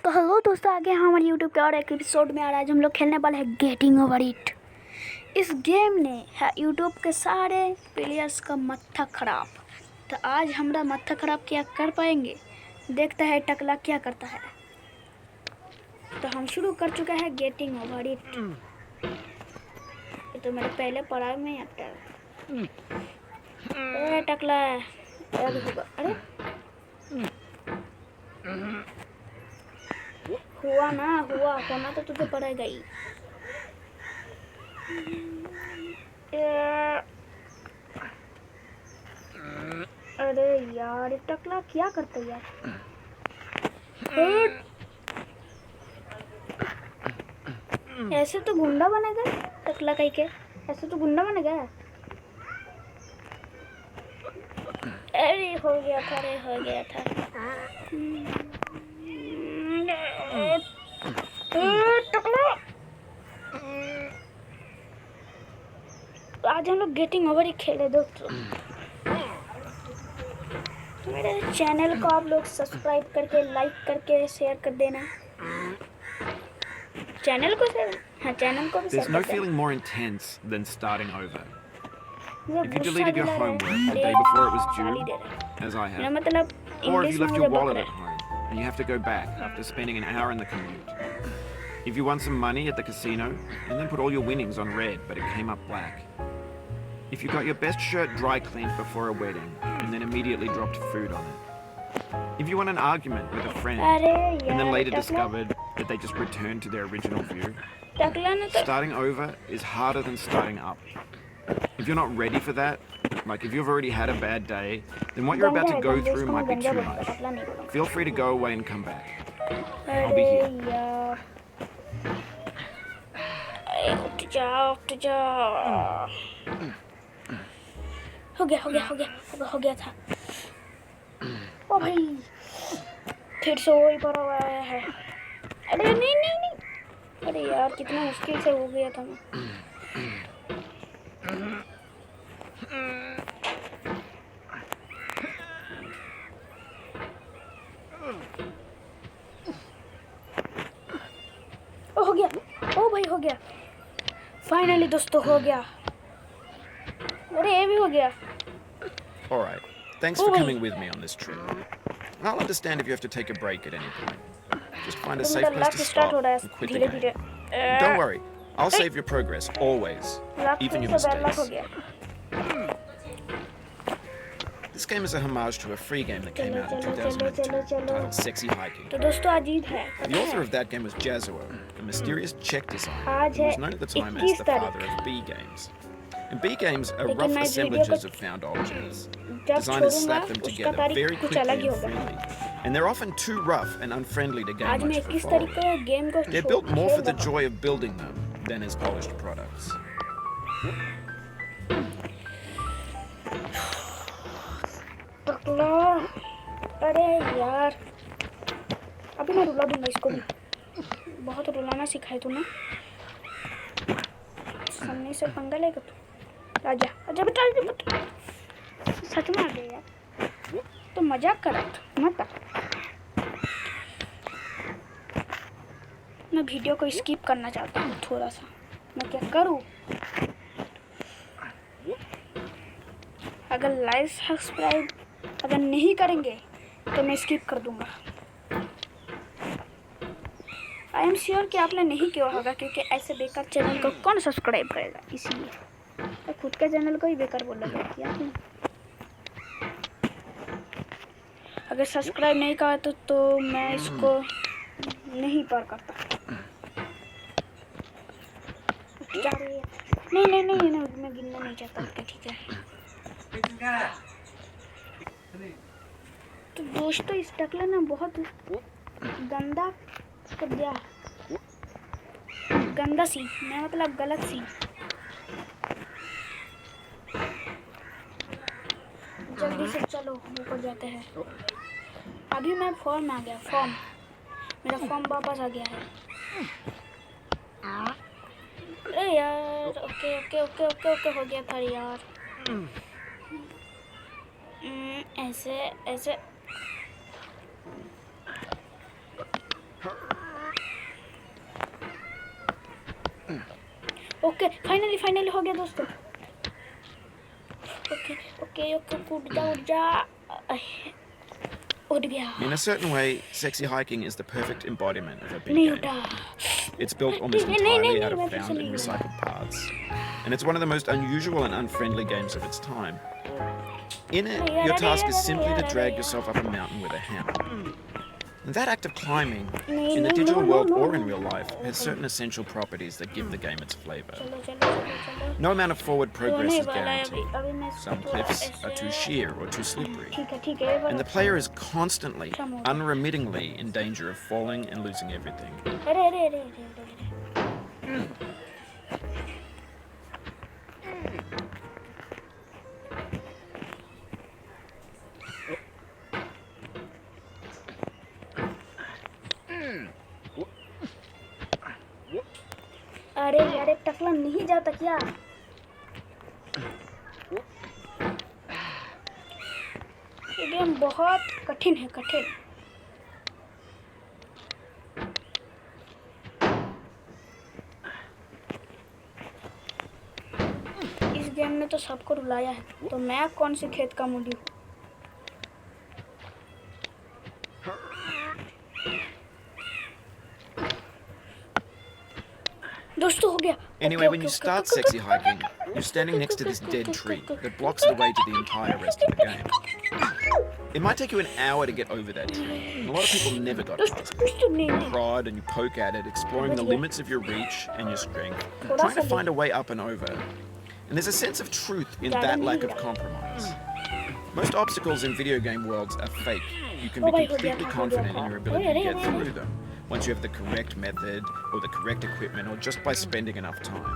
तो हेलो दोस्तों, आगे हमारे यूट्यूब के और एक एपिसोड में आ रहा है। आज हम लोग खेलने वाले हैं गेटिंग ओवर इट। इस गेम ने है यूट्यूब के सारे प्लेयर्स का मत्था खराब। तो आज हमारा मत्था खराब क्या कर पाएंगे, देखता है टकला क्या करता है। तो हम शुरू कर चुके हैं गेटिंग ओवर इट। तो मेरे पहले पढ़ाई में आता है। अरे टकला अरे हुआ ना, हुआ होना तो तुझे पड़ेगा ही। अरे यार टकला क्या करता है यार। ऐसे तो गुंडा बनेगा टकला कहीं के, ऐसे तो गुंडा बनेगा। अरे हो गया था, अरे हो गया था। टकला आज हम लोग गेटिंग ओवर ही खेले दोस्तों। तो मेरे चैनल को आप लोग सब्सक्राइब करके लाइक करके शेयर कर देना। चैनल को शेयर, हाँ चैनल को भी शेयर कर देना। There's no feeling more intense than starting over. If you गुस्सा deleted your दिला रहा है। homework the अरे day before it was गाली due, दे रहा है। as I मेरा have, मतलब or if इंग्लिश you में left मुझे your बक wallet रहा at है। home and you have to go back after spending an hour in the commute. If you won some money at the casino and then put all your winnings on red but it came up black. If you got your best shirt dry cleaned before a wedding and then immediately dropped food on it. If you won an argument with a friend and then later discovered that they just returned to their original view. Starting over is harder than starting up. If you're not ready for that, like if you've already had a bad day, then what you're about to go through might be too much. Feel free to go away and come back. I'll be here. उठ जा। हो गया था। ओ भाई फिर से वही पड़ा हुआ है। अरे नहीं। अरे यार कितना मुश्किल से हो गया था मैं। हो गया, ओ भाई हो गया फाइनली दोस्तों, हो गया। अरे ये भी हो गया। All right. Thanks for coming with me on this trip. I'll understand if you have to take a break at any point. Just find a safe place to stop and quit the game. Don't worry. I'll save your progress always, even your mistakes. This game is a homage to a free game that came out in 2002 titled Sexy Hiking. तो दोस्तों अजीब है। The author of that game was Jazuo, a mysterious Czech designer आज who है was known at the time as 21 the तारीख। father of B games. And B games are लेकिन rough मैं video assemblages को of found objects. जब Designers छोड़ूंगा slap them उसका together तारीख very कुछ quickly अलग ही and होगा। freely, and they're often too rough and unfriendly to gain आज मैं much of a 21 तारीख को following. गेम को They're built more for the खेल joy of building them than as polished products. टकला, अरे यार अभी मैं रुला दूंगा इसको भी। बहुत रुलाना सिखाए तूने। सामने से पंगा लेगा तू। आजा आजा बेटा, सच में आ गया यार। तो मजाक कर रहा था मत। मैं वीडियो को स्किप करना चाहता हूँ थोड़ा सा। मैं क्या करूँ? अगर लाइक सब्सक्राइब अगर नहीं करेंगे तो मैं स्किप कर दूंगा। आई एम श्योर कि आपने नहीं किया होगा, क्योंकि ऐसे बेकार चैनल को कौन सब्सक्राइब करेगा। इसीलिए तो खुद के चैनल को ही बेकार बोला जाता है। अगर सब्सक्राइब नहीं करा तो मैं इसको नहीं पार करता। नहीं मैं गिनना नहीं चाहता। ठीक है तो दोस्तों इस टकला ना बहुत गंदा कर दिया। गंदा सी, मैं मतलब गलत सी। जल्दी से चलो ऊपर जाते हैं। अभी मैं फॉर्म आ गया, फॉर्म मेरा फॉर्म वापस आ गया है। अरे यार ओके हो गया था यार। ऐसे ओके फाइनली हो गया दोस्तों। ओके ओके ओके उड़ जा उड़ गया। In a certain way, sexy hiking is the perfect embodiment of a big नहीं game. उठा। It's built almost नहीं, entirely नहीं, out मैं of फिर से found and नहीं गया। recycled parts, and it's one of the most unusual and unfriendly games of its time. In it, नहीं, your अरे, task is अरे, simply to अरे, drag अरे, yourself up a mountain with a hammer. And that act of climbing, नहीं, in the नहीं, digital no, world no, or no, in no. real life, has certain essential properties that give the game its flavor. चलो। No amount of forward progress होने is वाला है guaranteed. अभी मैं इसको Some थोड़ा cliffs ऐसे- are too sheer or too slippery. ठीक है And the player is constantly, Come on. unremittingly in danger of falling and losing everything. अरे अरे टकला नहीं जाता क्या? ये गेम बहुत कठिन है कठिन। इस गेम ने तो सबको रुलाया है, तो मैं कौन से खेत का मूली हूँ? दोस्तों हो गया। Anyway, when you start sexy hiking, you're standing next to this dead tree that blocks the way to the entire rest of the game. It might take you an hour to get over that tree, and a lot of people never got past it. You prod and you poke at it, exploring the limits of your reach and your strength, trying to find a way up and over. And there's a sense of truth in that lack of compromise. Most obstacles in video game worlds are fake. You can be completely confident in your ability to get through them once you have the correct method or the correct equipment or just by spending enough time.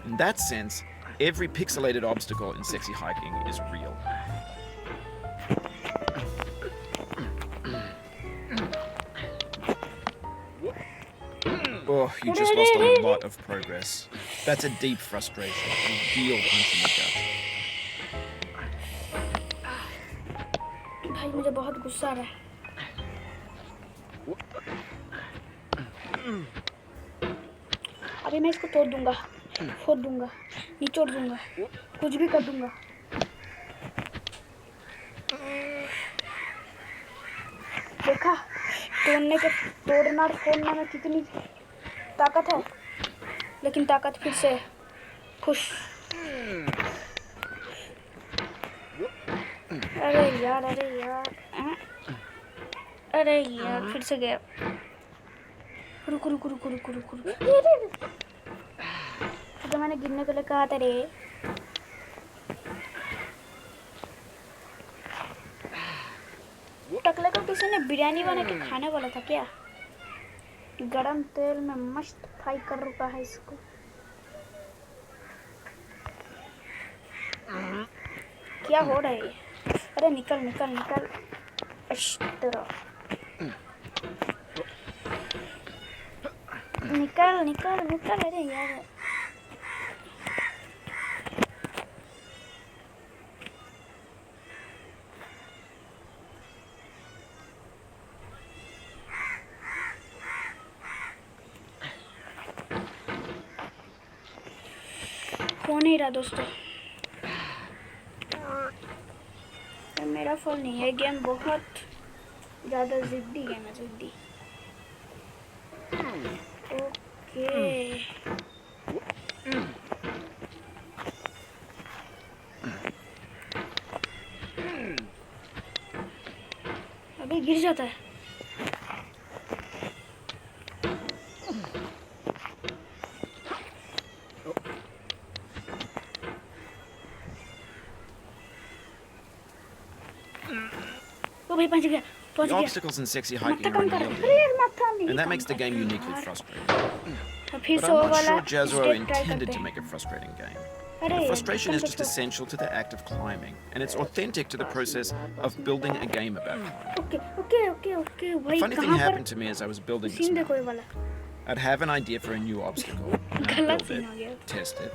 In that sense, every pixelated obstacle in sexy hiking is real. Oh, you just lost a lot of progress. That's a deep frustration, a real punch in the gut. भाई मुझे बहुत गुस्सा आ रहा है। अभी मैं इसको तोड़ दूंगा, फोड़ दूंगा, निचोड़ दूंगा, कुछ भी कर दूंगा। देखा तोड़ना और फोड़ना में कितनी ताकत है, लेकिन ताकत फिर से खुश। अरे यार फिर से गया। रुको तो मैंने गिरने के लिए कहा था रे। टकले को किसी ने बिरयानी बना के खाने वाला था क्या? गरम तेल में मस्त फ्राई कर रखा है इसको। क्या हो रहा है? अरे निकल निकल अरे यार। हो नहीं रहा दोस्तों, मेरा फॉल नहीं है। गेम बहुत ज़्यादा जिद्दी गेम है, जिद्दी। ओके अभी गिर जाता है। ओ भाई पहुंच गया। The obstacles in sexy hiking are unyielding, and that makes the game uniquely frustrating. फिर But से I'm वो not वाला sure Jazro step try intended करते to हैं। make a frustrating game. अरे The frustration is एकदम just essential to the act of climbing, and it's authentic to the process of building a game about climbing. Okay A भाई funny thing कहाँ happened पर to me as I was building this scene देखो ये mountain. वाला। I'd have an idea for a new obstacle, and I'd गलत build scene हो it, गया। test it,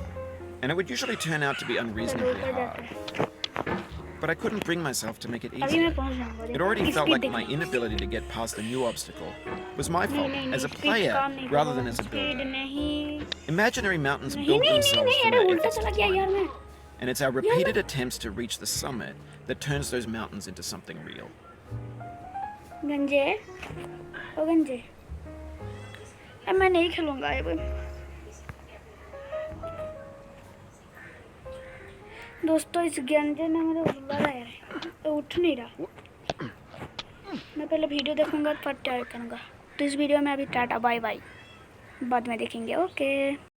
and it would usually turn out to be unreasonably ऊपर hard. जाते हैं। but I couldn't bring myself to make it अभी easier. मैं पहुंच जाऊंगा। It already felt like my देखो। inability to get past the new obstacle was my नहीं fault नहीं as a नहीं, player काम नहीं rather करो। than as a speed builder. नहीं Imaginary mountains नहीं build नहीं नहीं themselves नहीं, from अरे our उल्टा efforts चला to गया यार climb, मैं। and it's our repeated attempts to reach the summit that turns those mountains into something real. गंजे, ओ गंजे, अब मैं नहीं खेलूंगा ये। दोस्तों इस गंजे ने मेरा रुला रहा है, तो उठ नहीं रहा। मैं पहले वीडियो देखूंगा फिर ट्राई करूंगा। तो इस वीडियो में अभी टाटा बाय बाय, बाद में देखेंगे। ओके।